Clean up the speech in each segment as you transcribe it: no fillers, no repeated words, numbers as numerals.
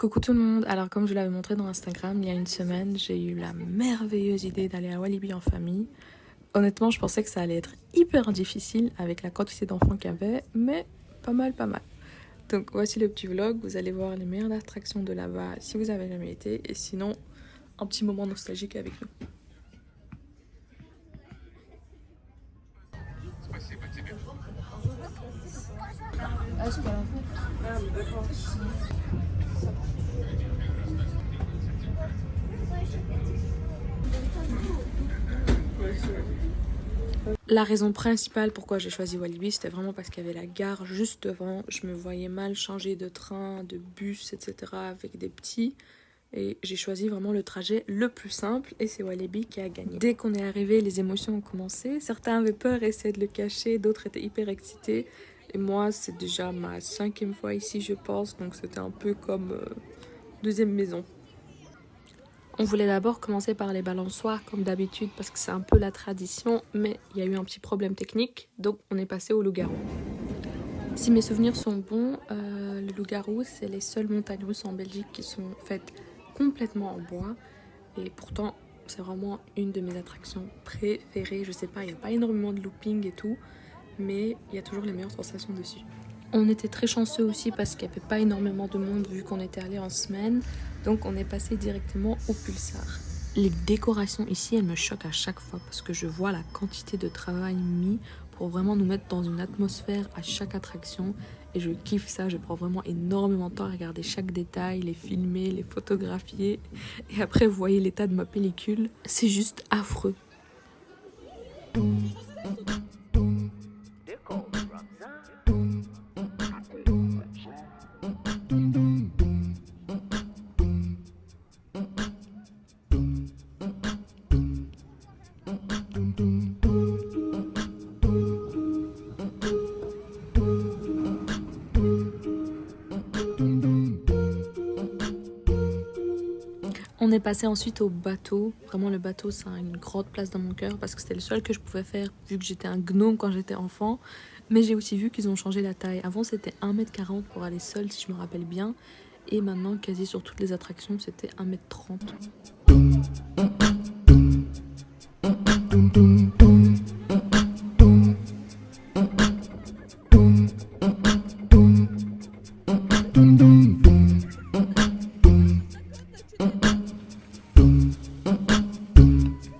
Coucou tout le monde, alors comme je l'avais montré dans Instagram il y a une semaine, j'ai eu la merveilleuse idée d'aller à Walibi en famille. Honnêtement, je pensais que ça allait être hyper difficile avec la quantité d'enfants qu'il y avait, mais pas mal, pas mal. Donc voici le petit vlog, vous allez voir les meilleures attractions de là-bas si vous avez jamais été, et sinon, un petit moment nostalgique avec nous. La raison principale pourquoi j'ai choisi Walibi, c'était vraiment parce qu'il y avait la gare juste devant. Je me voyais mal changer de train, de bus, etc. avec des petits. Et j'ai choisi vraiment le trajet le plus simple et c'est Walibi qui a gagné. Dès qu'on est arrivé, les émotions ont commencé. Certains avaient peur et essayaient de le cacher, d'autres étaient hyper excités. Et moi, c'est déjà ma 5e fois ici, je pense. Donc c'était un peu comme deuxième maison. On voulait d'abord commencer par les balançoires comme d'habitude parce que c'est un peu la tradition, mais il y a eu un petit problème technique, donc on est passé au loup-garou. Si mes souvenirs sont bons, le loup-garou c'est les seules montagnes russes en Belgique qui sont faites complètement en bois, et pourtant c'est vraiment une de mes attractions préférées. Je sais pas, il n'y a pas énormément de looping et tout, mais il y a toujours les meilleures sensations dessus. On était très chanceux aussi parce qu'il n'y avait pas énormément de monde vu qu'on était allé en semaine. Donc on est passé directement au Pulsar. Les décorations ici, elles me choquent à chaque fois parce que je vois la quantité de travail mis pour vraiment nous mettre dans une atmosphère à chaque attraction. Et je kiffe ça, je prends vraiment énormément de temps à regarder chaque détail, les filmer, les photographier. Et après, vous voyez l'état de ma pellicule, c'est juste affreux. On est passé ensuite au bateau. Vraiment, le bateau, ça a une grande place dans mon cœur parce que c'était le seul que je pouvais faire vu que j'étais un gnome quand j'étais enfant. Mais j'ai aussi vu qu'ils ont changé la taille. Avant, c'était 1,40 m pour aller seul, si je me rappelle bien. Et maintenant, quasi sur toutes les attractions, c'était 1,30 m.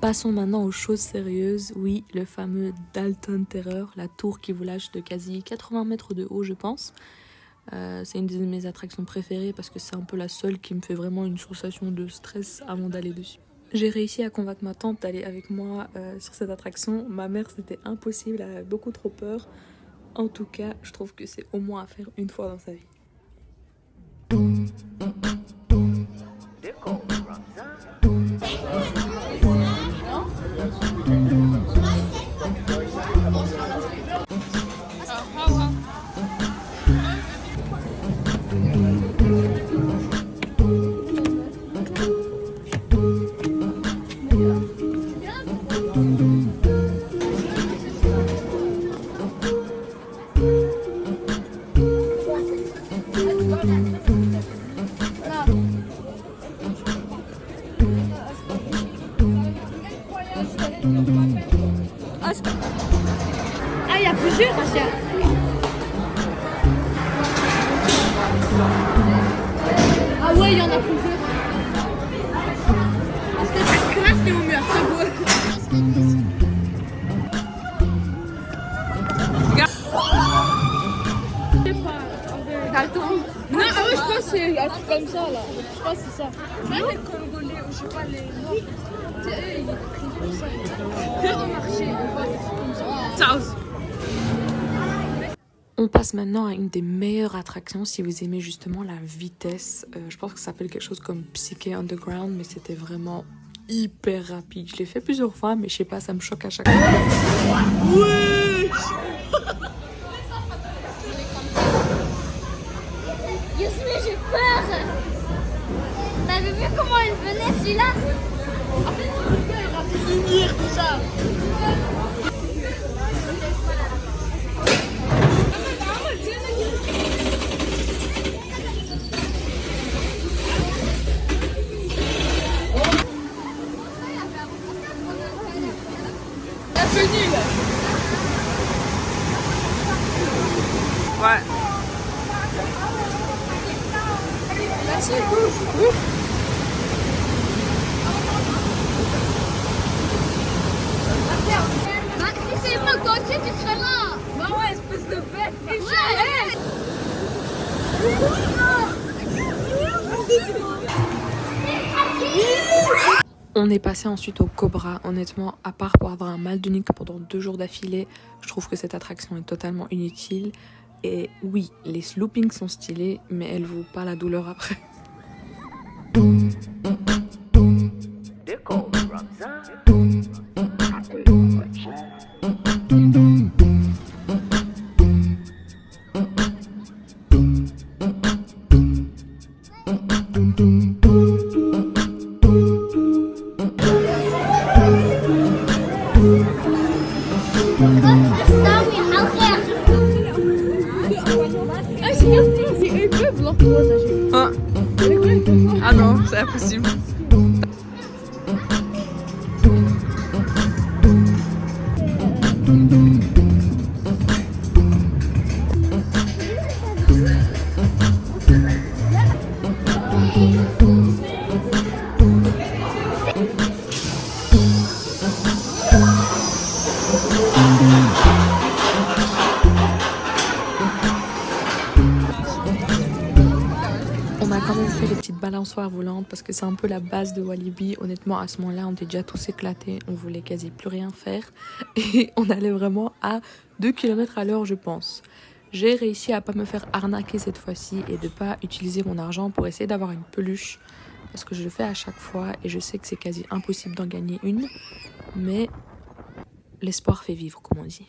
Passons maintenant aux choses sérieuses. Oui, le fameux Dalton Terror, la tour qui vous lâche de quasi 80 mètres de haut, je pense. C'est une de mes attractions préférées parce que c'est un peu la seule qui me fait vraiment une sensation de stress avant d'aller dessus. J'ai réussi à convaincre ma tante d'aller avec moi sur cette attraction. Ma mère, c'était impossible, elle avait beaucoup trop peur. En tout cas, je trouve que c'est au moins à faire une fois dans sa vie. Ah, il y a plusieurs Asia. Ah ouais, il y en a plusieurs. Est-ce que cette classe est au mur? C'est beau. Je sais pas. Dalton. Non, ah ouais, je pense que c'est un truc comme ça là. Je pense que c'est ça. Tu vois les Congolais, je sais pas les Noirs. Tu sais, eux, ils prient pour ça. Eux, au marché, on voit des trucs comme ça. Ciao. On passe maintenant à une des meilleures attractions si vous aimez justement la vitesse. Je pense que ça s'appelle quelque chose comme Psyche Underground, mais c'était vraiment hyper rapide. Je l'ai fait plusieurs fois, mais je sais pas, ça me choque à chaque fois. Oui. Yasmine, j'ai peur. T'avais vu comment il venait celui-là? En fait, le gars, il a fait lumière, tout ça. Ouais. Merci. Bah, si c'est pas toi, tu serais là. Bah ouais, espèce de bête. Ouais. On est passé ensuite au Cobra. Honnêtement, à part pour avoir un mal de nuque pendant 2 jours d'affilée, je trouve que cette attraction est totalement inutile. Et oui, les loopings sont stylés, mais elles vaut pas la douleur après. Ils peuvent voir toi, ça. Ah non, c'est impossible. On a quand même fait les petites balançoires volantes parce que c'est un peu la base de Walibi. Honnêtement, à ce moment-là, on était déjà tous éclatés. On voulait quasi plus rien faire. Et on allait vraiment à 2 km à l'heure, je pense. J'ai réussi à pas me faire arnaquer cette fois-ci et de pas utiliser mon argent pour essayer d'avoir une peluche. Parce que je le fais à chaque fois et je sais que c'est quasi impossible d'en gagner une. Mais l'espoir fait vivre, comme on dit.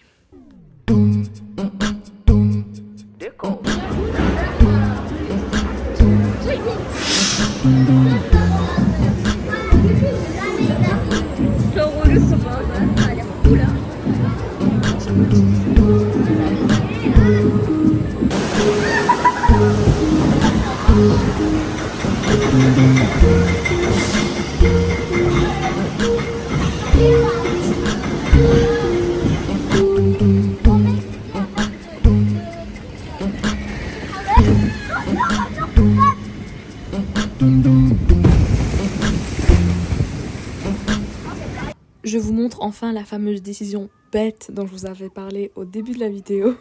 Je vous montre enfin la fameuse décision bête dont je vous avais parlé au début de la vidéo.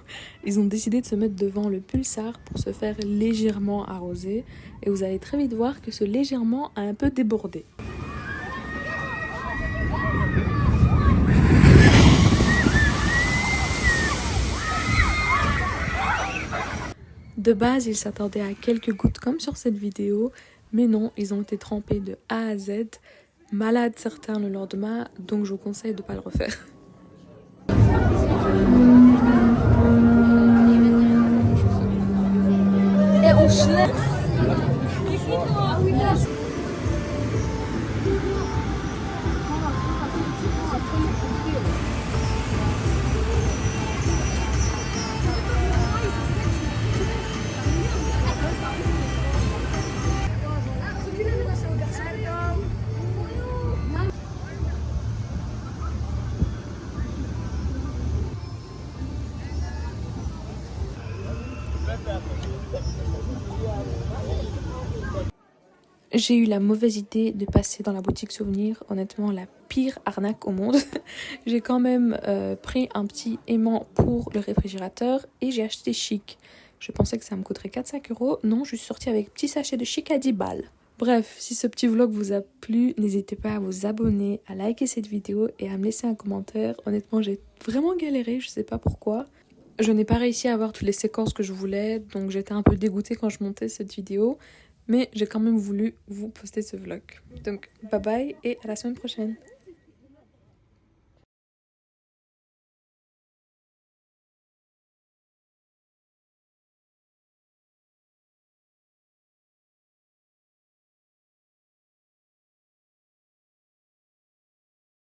Ils ont décidé de se mettre devant le pulsar pour se faire légèrement arroser. Et vous allez très vite voir que ce légèrement a un peu débordé. De base, ils s'attendaient à quelques gouttes comme sur cette vidéo. Mais non, ils ont été trempés de A à Z. Malades certains le lendemain, donc je vous conseille de ne pas le refaire. Et on se J'ai eu la mauvaise idée de passer dans la boutique souvenir, honnêtement la pire arnaque au monde. J'ai quand même pris un petit aimant pour le réfrigérateur et j'ai acheté Chic. Je pensais que ça me coûterait 4-5 €. Non, je suis sortie avec petit sachet de Chic à 10 balles. Bref, si ce petit vlog vous a plu, n'hésitez pas à vous abonner, à liker cette vidéo et à me laisser un commentaire. Honnêtement, j'ai vraiment galéré, je sais pas pourquoi. Je n'ai pas réussi à avoir toutes les séquences que je voulais, donc j'étais un peu dégoûtée quand je montais cette vidéo. Mais j'ai quand même voulu vous poster ce vlog. Donc bye bye et à la semaine prochaine.